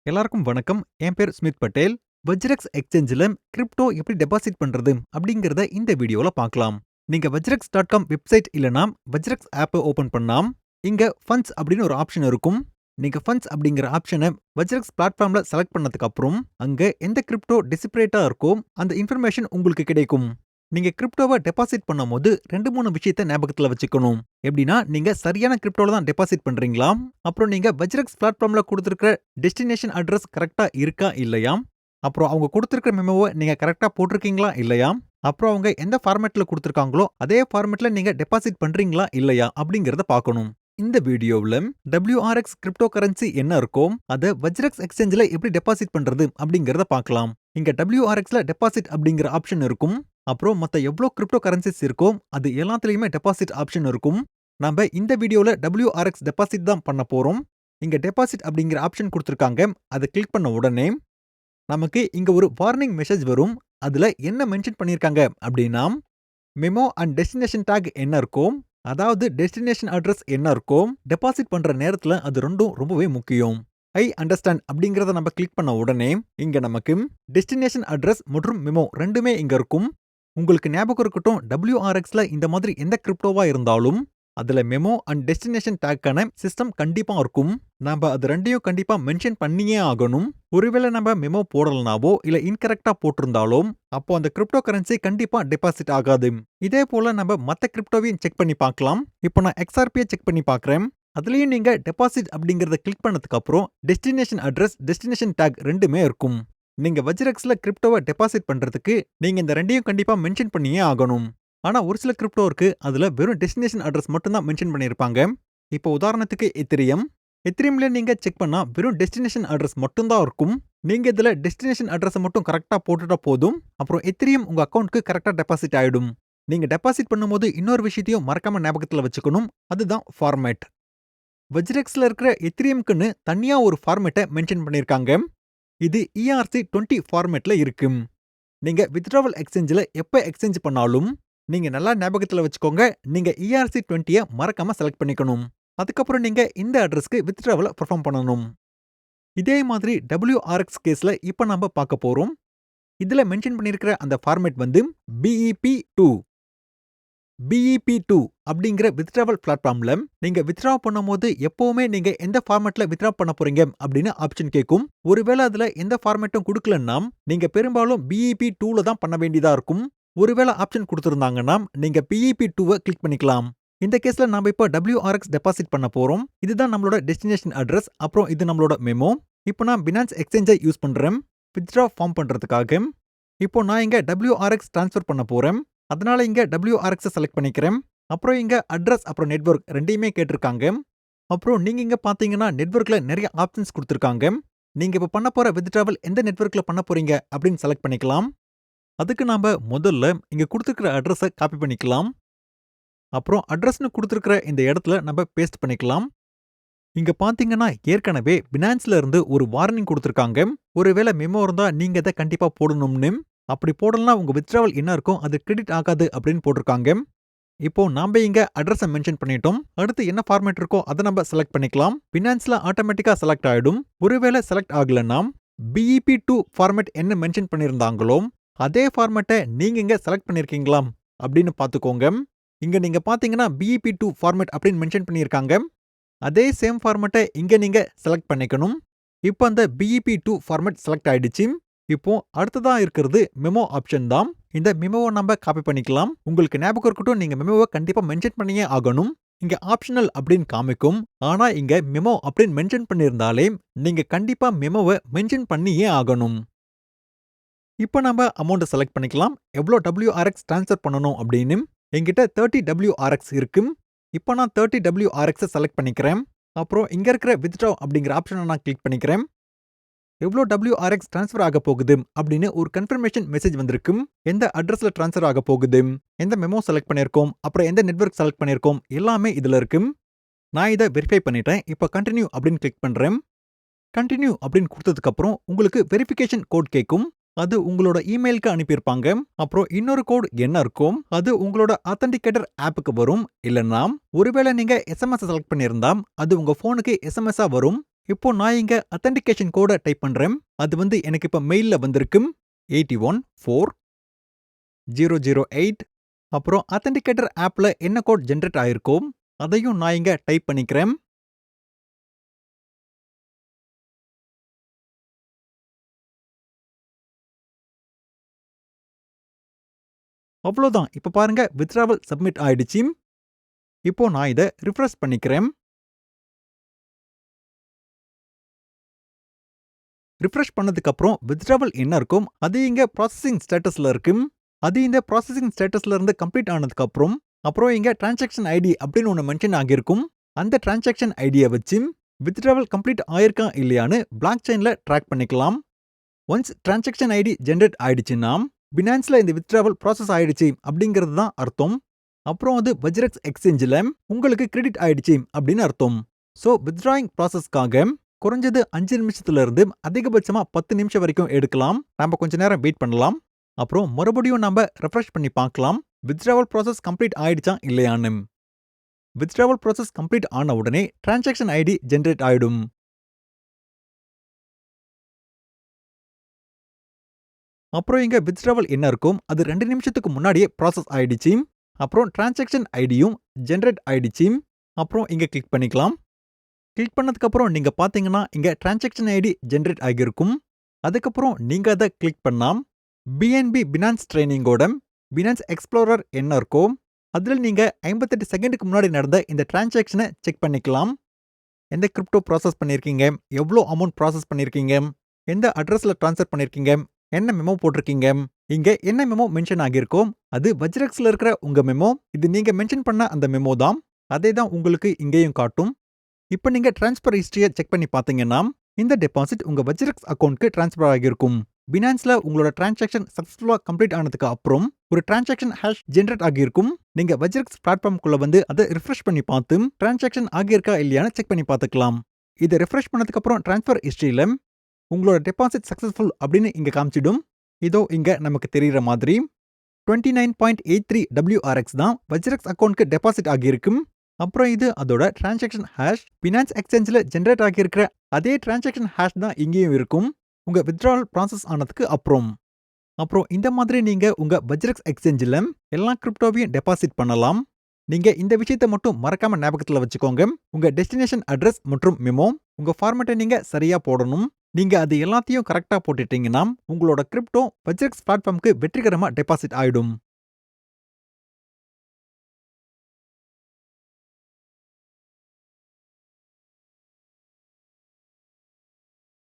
எல்லாருக்கும் வணக்கம். என் பேர் ஸ்மித் பட்டேல். WazirX எக்ஸ்சேஞ்சில கிரிப்டோ எப்படி டெபாசிட் பண்றது அப்படிங்கறத இந்த வீடியோல பார்க்கலாம். நீங்க wazirx.com வெப்சைட் இல்லனா WazirX ஆப்பை ஓபன் பண்ணாம். இங்க ஃபண்ட்ஸ் அப்படின்னு ஒரு ஆப்ஷன் இருக்கும். நீங்க ஃபண்ட்ஸ் அப்படிங்கிற ஆப்ஷனை WazirX பிளாட்ஃபார்ம்ல செலக்ட் பண்ணதுக்கு அப்புறம் அங்க எந்த கிரிப்டோ டிசிப்ரேட்டா இருக்கோ அந்த இன்ஃபர்மேஷன் உங்களுக்கு கிடைக்கும். நீங்க கிரிப்டோவை டெபாசிட் பண்ணும்போது 2-3 விஷயத்தை ஞாபகத்துல வச்சுக்கணும். எப்படின்னா, நீங்க சரியான கிரிப்டோல தான் டெபாசிட் பண்றீங்களா? அப்புறம் நீங்க WazirX பிளாட்ஃபார்ம்ல கொடுத்திருக்கிற டெஸ்டினேஷன் அட்ரஸ் கரெக்ட்டா இருக்கா இல்லையா? அப்புறம் அவங்க கொடுத்திருக்கிற மெமோவை நீங்க கரெக்ட்டா போட்டிருக்கீங்களா இல்லையா? அப்புறம் அவங்க எந்த ஃபார்மேட்ல கொடுத்திருக்காங்களோ அதே ஃபார்மேட்ல நீங்க டெபாசிட் பண்றீங்களா இல்லையா அப்படிங்கறத பார்க்கணும். இந்த வீடியோவுல WRX கிரிப்டோ கரன்சி என்ன இருக்கோ அத WazirX எக்ஸ்சேஞ்சில எப்படி டெபாசிட் பண்றது அப்படிங்கறத பார்க்கலாம். இங்க WRXல டெபாசிட் அப்படிங்கிற ஆப்ஷன் இருக்கும். அப்புறம் மத்த எவ்வளோ கிரிப்டோ கரன்சிஸ் இருக்கோ அது எல்லாத்துலயுமே டெபாசிட் ஆப்ஷன் இருக்கும். நாம இந்த வீடியோல WRX டெபாசிட் தான் பண்ண போறோம். இங்க டெபாசிட் அப்படிங்கிற ஆப்ஷன் கொடுத்திருக்காங்க. அதை கிளிக் பண்ண உடனே நமக்கு இங்க ஒரு வார்னிங் மெசேஜ் வரும். அதுல என்ன மென்ஷன் பண்ணிருக்காங்க அப்படின்னா, மெமோ அண்ட் டெஸ்டினேஷன் டாக் என்ன இருக்கோ, அதாவது டெஸ்டினேஷன் அட்ரஸ் என்ன இருக்கோ, டெபாசிட் பண்ற நேரத்துல அது ரெண்டும் ரொம்பவே முக்கியம். ஐ அண்டர்ஸ்டாண்ட் அப்படிங்கறத நம்ம கிளிக் பண்ண உடனே இங்க நமக்கு டெஸ்டினேஷன் அட்ரஸ் மற்றும் மெமோ ரெண்டுமே இங்க இருக்கும். உங்களுக்கு ஞாபகம் இருக்கட்டும், WRXல இந்த மாதிரி எந்த கிரிப்டோவா இருந்தாலும் அதுல மெமோ அண்ட் டெஸ்டினேஷன் டாக்கான சிஸ்டம் கண்டிப்பா இருக்கும். நாம அது ரெண்டையும் கண்டிப்பா மென்ஷன் பண்ணியே ஆகணும். ஒருவேளை நம்ம மெமோ போடலனாவோ இல்ல இன்கரெக்டா போட்டிருந்தாலும் அப்போ அந்த கிரிப்டோ கரன்சி கண்டிப்பா டெபாசிட் ஆகாது. இதே போல நம்ம மத்த கிரிப்டோவையும் செக் பண்ணி பார்க்கலாம். இப்போ நான் XRP செக் பண்ணி பார்க்கறேன். அதுலயும் நீங்க டெபாசிட் அப்படிங்கறத கிளிக் பண்ணதுக்கு அப்புறம் டெஸ்டினேஷன் அட்ரஸ், டெஸ்டினேஷன் டாக் ரெண்டுமே இருக்கும். நீங்க WazirXல கிரிப்டோவை டெபாசிட் பண்றதுக்கு நீங்க இந்த ரெண்டையும் கண்டிப்பா மென்ஷன் பண்ணியே ஆகணும். ஆனா ஒரு சில கிரிப்டோ இருக்கு, அதுல வெறும் டெஸ்டினேஷன் அட்ரஸ் மட்டும் தான் மென்ஷன் பண்ணிருப்பாங்க. இப்போ உதாரணத்துக்கு எத்திரியம்ல நீங்க செக் பண்ணா வெறும் டெஸ்டினேஷன் அட்ரஸ் மட்டும் தான் இருக்கும். நீங்க இதுல டெஸ்டினேஷன் அட்ரஸ் மட்டும் கரெக்ட்டா போட்டுட்டா போதும். அப்புறம் எத்திரியம் உங்க அக்கவுண்ட்க்கு கரெக்ட்டா டெபாசிட் ஆயிடும். நீங்க டெபாசிட் பண்ணும்போது இன்னொரு விஷயத்தையும் மறக்காம ஞாபகத்துல வச்சுக்கணும். அதுதான் ஃபார்மேட். WazirXல இருக்கிற எத்திரியம்க்குன்னு தனியா ஒரு ஃபார்மேட்டை மென்ஷன் பண்ணிருக்காங்க. இது ERC20 ஃபார்மேட்ல இருக்கு. நீங்க வித்ட்ராவல் எக்ஸ்சேஞ்சில எப்ப எக்ஸ்சேஞ்ச் பண்ணாலும் நீங்க நல்லா ஞாபகத்துல வச்சுக்கோங்க. நீங்க ERC20 மறக்காம செலக்ட் பண்ணிக்கணும். அதுக்கப்புறம் நீங்க இந்த அட்ரஸ்க்கு வித்ட்ராவல பெர்ஃபார்ம் பண்ணணும். இதே மாதிரி WRX கேஸ்ல இப்ப நாம பார்க்க போறோம். இதுல மென்ஷன் பண்ணிருக்கிற அந்த ஃபார்மேட் வந்து BEP2. BEP2 அப்படிங்கிற வித்ட்ராவல் பிளாட்ஃபார்ம்ல நீங்க வித்ட்ரா பண்ணும்போது எப்பவுமே நீங்க எந்த ஃபார்மேட்ல வித்ட்ரா பண்ண போறீங்க அப்படின்னு ஆப்ஷன் கேட்கும். ஒருவேளை அதுல எந்த ஃபார்மேட்டும் கொடுக்கலன்னா நீங்க பெரும்பாலும் BEP2ல தான் பண்ண வேண்டியதா இருக்கும். ஒருவேளை ஆப்ஷன் கொடுத்திருந்தாங்கன்னா நீங்க BEP2 கிளிக் பண்ணிக்கலாம். இந்த கேஸ்ல நாம இப்ப WRX டெபாசிட் பண்ண போறோம். இதுதான் நம்மளோட டெஸ்டினேஷன் அட்ரஸ். அப்புறம் இது நம்மளோட மெமோ. இப்போ நான் பினான்ஸ் எக்ஸ்சேஞ்சை யூஸ் பண்றேன் வித்ட்ரா ஃபார்ம் பண்றதுக்காக. இப்போ நான் இங்க WRX ட்ரான்ஸ்ஃபர் பண்ண போறேன். அதனால இங்க WRX செலக்ட் பண்ணிக்கிறேன். அப்புறம் இங்க அட்ரஸ் அப்புறம் நெட்வொர்க் ரெண்டையுமே கேட்டிருக்காங்க. அப்புறம் நீங்க இங்க பாத்தீங்கன்னா நெட்வொர்க்ல நிறைய ஆப்ஷன்ஸ் கொடுத்திருக்காங்க. நீங்க இப்ப பண்ண போற வித்ட்ராவல் எந்த நெட்வொர்க்ல பண்ண போறீங்க அப்படின்னு செலக்ட் பண்ணிக்கலாம். அதுக்கு நாம முதல்ல இங்க கொடுத்திருக்கிற அட்ரஸை காப்பி பண்ணிக்கலாம். அப்புறம் அட்ரஸ்னு கொடுத்திருக்கிற இந்த இடத்துல நம்ம பேஸ்ட் பண்ணிக்கலாம். இங்க பாத்தீங்கன்னா ஏற்கனவே பினான்ஸ்ல இருந்து ஒரு வார்னிங் கொடுத்திருக்காங்க. ஒருவேளை மெமோ இருந்தா நீங்க இதை கண்டிப்பா போடணும்னு. அப்படி போடலனா உங்க வித்ட்ராவல் என்ன இருக்கும் அது கிரெடிட் ஆகாது அப்படின்னு போட்டிருக்காங்க. இப்போ நாம இங்க அட்ரஸை மென்ஷன் பண்ணிட்டோம். அடுத்து என்ன ஃபார்மேட் இருக்கோ அதை நம்ம செலக்ட் பண்ணிக்கலாம். பினான்ஸ்ல ஆட்டோமேட்டிக்கா செலக்ட் ஆயிடும். ஒருவேளை செலக்ட் ஆகலன்னா BEP2 ஃபார்மேட் என்ன மென்ஷன் பண்ணிருந்தாங்களோ அதே ஃபார்மேட்டை நீங்க இங்க செலக்ட் பண்ணிருக்கீங்களா அப்படின்னு பாத்துக்கோங்க. இங்க நீங்க பாத்தீங்கன்னா BEP2 ஃபார்மேட் அப்படின்னு மென்ஷன் பண்ணிருக்காங்க. அதே சேம் ஃபார்மேட்டை இங்க நீங்க செலக்ட் பண்ணிக்கணும். இப்போ அந்த BEP2 ஃபார்மேட் செலக்ட் ஆயிடுச்சு. இப்போ அடுத்ததா இருக்கிறது மெமோ ஆப்ஷன் தான். இந்த மெமோவை நம்ம காப்பி பண்ணிக்கலாம். உங்களுக்கு ஞாபகம் இருக்கட்டும், நீங்க மெமோவை கண்டிப்பா மென்ஷன் பண்ணியே ஆகணும். இங்க ஆப்ஷனல் அப்படின்னு காமிக்கும். ஆனா இங்க மெமோ அப்படின்னு மென்ஷன் பண்ணியிருந்தாலே நீங்க கண்டிப்பா மெமோவை மென்ஷன் பண்ணியே ஆகணும். இப்போ நம்ம அமௌண்ட் செலக்ட் பண்ணிக்கலாம். எவ்வளோ WRX ட்ரான்ஸ்ஃபர் பண்ணணும் அப்படின்னு. என்கிட்ட 30 WRX இருக்கு. இப்போ நான் 30 WRX செலக்ட் பண்ணிக்கிறேன். அப்புறம் இங்க இருக்கிற வித்ட்ரா அப்படிங்கிற ஆப்ஷனை நான் கிளிக் பண்ணிக்கிறேன். எவ்வளோ WRX ட்ரான்ஸ்ஃபர் ஆக போகுது அப்படின்னு ஒரு கன்ஃபர்மேஷன் மெசேஜ் வந்திருக்கும். எந்த அட்ரஸ்ல ட்ரான்ஸ்ஃபர் ஆக போகுது, எந்த மெமோ செலக்ட் பண்ணிருக்கோம், அப்புறம் எந்த நெட்வொர்க் செலக்ட் பண்ணிருக்கோம் எல்லாமே இதுல இருக்கு. நான் இதை வெரிஃபை பண்ணிட்டேன். இப்போ கண்டினியூ அப்படின்னு கிளிக் பண்றேன். கண்டினியூ அப்படின்னு கொடுத்ததுக்கு அப்புறம் உங்களுக்கு வெரிஃபிகேஷன் கோட் கேட்கும். அது உங்களோட இமெயிலுக்கு அனுப்பியிருப்பாங்க. அப்புறம் இன்னொரு கோட் என்ன இருக்கும் அது உங்களோட ஆத்தென்டிகேட்டர் ஆப்புக்கு வரும். இல்லைன்னா ஒருவேளை நீங்க SMS செலக்ட் பண்ணியிருந்தா அது உங்க போனுக்கு SMS வரும். இப்போ நான் இங்க அத்தென்டிகேஷன் கோட டைப் பண்றேன். அது எனக்கு இப்ப மெயில்ல வந்திருக்கும். 814008. அப்புறம் அத்தென்டிகேட்டர் ஆப்ல என்ன கோட் ஜெனரேட் ஆயிருக்கோ அதையும் நான் இங்க டைப் பண்ணிக்கிறேன். அவ்வளோதான். இப்ப பாருங்க வித்ட்ராவல் சப்மிட் ஆயிடுச்சு. இப்போ நான் இத ரிஃப்ரெஷ் பண்ணிக்கிறேன். ரிஃப்ரெஷ் பண்ணதுக்கு அப்புறம் வித்ட்ராவல் என்ன இருக்கும் அது இங்க ப்ராசஸிங் ஸ்டேட்டஸ்ல இருக்கும். அது இந்த ப்ராசஸிங் ஸ்டேட்டஸ்ல இருந்து கம்ப்ளீட் ஆனதுக்கு அப்புறம் இங்க டிரான்சாக்ஷன் ஐடி அப்படின்னு ஒன்னு மென்ஷன் ஆகியிருக்கும். அந்த டிரான்சாக்ஷன் ஐடியை வச்சு வித்ட்ராவல் கம்ப்ளீட் ஆயிருக்கா இல்லையான்னு பிளாக் செயின்ல ட்ராக் பண்ணிக்கலாம். ஒன்ஸ் டிரான்சாக்ஷன் ஐடி ஜெனரேட் ஆயிடுச்சுன்னா பினான்ஸ்ல இந்த வித்ட்ராவல் ப்ராசஸ் ஆயிடுச்சு அப்படிங்கிறது தான் அர்த்தம். அப்புறம் அது WazirX எக்ஸ்சேஞ்சில் உங்களுக்கு கிரெடிட் ஆயிடுச்சு அப்படின்னு அர்த்தம். ஸோ வித்ட்ராயிங் ப்ராசஸ்க்காக குறைஞ்சது 5 நிமிஷத்துல இருந்து அதிகபட்சமா 10 நிமிஷம் வரைக்கும் எடுக்கலாம். நாம கொஞ்ச நேரம் வெயிட் பண்ணலாம். அப்புறம் மறுபடியும் நாம ரெஃப்ரெஷ் பண்ணி பார்க்கலாம் வித்ட்ராவல் ப்ராசஸ் கம்ப்ளீட் ஆயிடுச்சா இல்லையான்னு. வித்ட்ராவல் ப்ராசஸ் கம்ப்ளீட் ஆன உடனே டிரான்சாக்ஷன் ஐடி ஜெனரேட் ஆயிடும். அப்புறம் இங்க வித்ட்ராவல் என்ன இருக்கும் அது 2 நிமிஷத்துக்கு முன்னாடியே ப்ராசஸ் ஆயிடுச்சு. அப்புறம் டிரான்சாக்ஷன் ஐடியும் ஜெனரேட் ஆயிடுச்சு. அப்புறம் இங்க கிளிக் பண்ணிக்கலாம். கிளிக் பண்ணதுக்கு அப்புறம் நீங்க பாத்தீங்கன்னா இங்க டிரான்சாக்ஷன் ஐடி ஜெனரேட் ஆகியிருக்கும். அதுக்கப்புறம் நீங்க அதை கிளிக் பண்ணா பிஎன்பி பினான்ஸ் ட்ரைனிங்கோட பினான்ஸ் எக்ஸ்ப்ளோரர் என்ன இருக்கோ அதுல நீங்க 58 செகண்டுக்கு முன்னாடி நடந்த இந்த டிரான்சாக்ஷனை செக் பண்ணிக்கலாம். எந்த கிரிப்டோ ப்ராசஸ் பண்ணிருக்கீங்க, எவ்வளோ அமௌண்ட் ப்ராசஸ் பண்ணிருக்கீங்க, எந்த அட்ரஸ்ல ட்ரான்ஸ்ஃபர் பண்ணிருக்கீங்க, என்ன மெமோ போட்டிருக்கீங்க, இங்க என்ன மெமோ மென்ஷன் ஆகியிருக்கோ அது WazirXல இருக்கிற உங்க மெமோ. இது நீங்க மென்ஷன் பண்ண அந்த மெமோ தான். அதே தான் உங்களுக்கு இங்கேயும் காட்டும். இப்போ நீங்க ட்ரான்ஸ்ஃபர் ஹிஸ்டரியை செக் பண்ணி பார்த்தீங்கன்னா இந்த டெபாசிட் உங்க WazirX அக்கௌண்ட்க்கு ட்ரான்ஸ்ஃபர் ஆகியிருக்கும். பினான்ஸ்ல உங்களோட டிரான்சாக்ஷன் சக்சஸ்ஃபுல்லா கம்ப்ளீட் ஆனதுக்கு அப்புறம் ஒரு டிரான்சாக்ஷன் ஹேஷ் ஜெனரேட் ஆகியிருக்கும். நீங்க WazirX பிளாட்ஃபார்ம்குள்ள அதை ரிஃப்ரெஷ் பண்ணி பார்த்து டிரான்சாக்ஷன் ஆகியிருக்கா இல்லையான்னு செக் பண்ணி பார்த்துக்கலாம். இதை ரிஃப்ரெஷ் பண்ணதுக்கு அப்புறம் ட்ரான்ஸ்ஃபர் ஹிஸ்டரியில உங்களோட டெபாசிட் சக்சஸ்ஃபுல் அப்படின்னு இங்க காமிச்சிடும். இதோ இங்க நமக்கு தெரியுற மாதிரி 29.83 WRX தான் WazirX அக்கௌண்ட்க்கு டெபாசிட் ஆகியிருக்கும். அப்புறம் இது அதோட டிரான்சாக்ஷன் ஹேஷ் பினான்ஸ் எக்ஸ்சேஞ்சில் ஜெனரேட் ஆகியிருக்கிற அதே டிரான்சாக்ஷன் ஹேஷ் தான் இங்கேயும் இருக்கும் உங்க வித்ட்ராவல் ப்ராசஸ் ஆனதுக்கு அப்புறம் இந்த மாதிரி நீங்க உங்க WazirX எக்ஸ்சேஞ்சில் எல்லா கிரிப்டோவையும் டெபாசிட் பண்ணலாம். நீங்க இந்த விஷயத்தை மட்டும் மறக்காம ஞாபகத்துல வச்சுக்கோங்க. உங்க டெஸ்டினேஷன் அட்ரஸ் மற்றும் மெமோ உங்க ஃபார்மேட்டை நீங்க சரியா போடணும். நீங்க அது எல்லாத்தையும் கரெக்டா போட்டுட்டீங்கன்னா உங்களோட கிரிப்டோ WazirX பிளாட்ஃபார்முக்கு வெற்றிகரமா டெபாசிட் ஆயிடும்.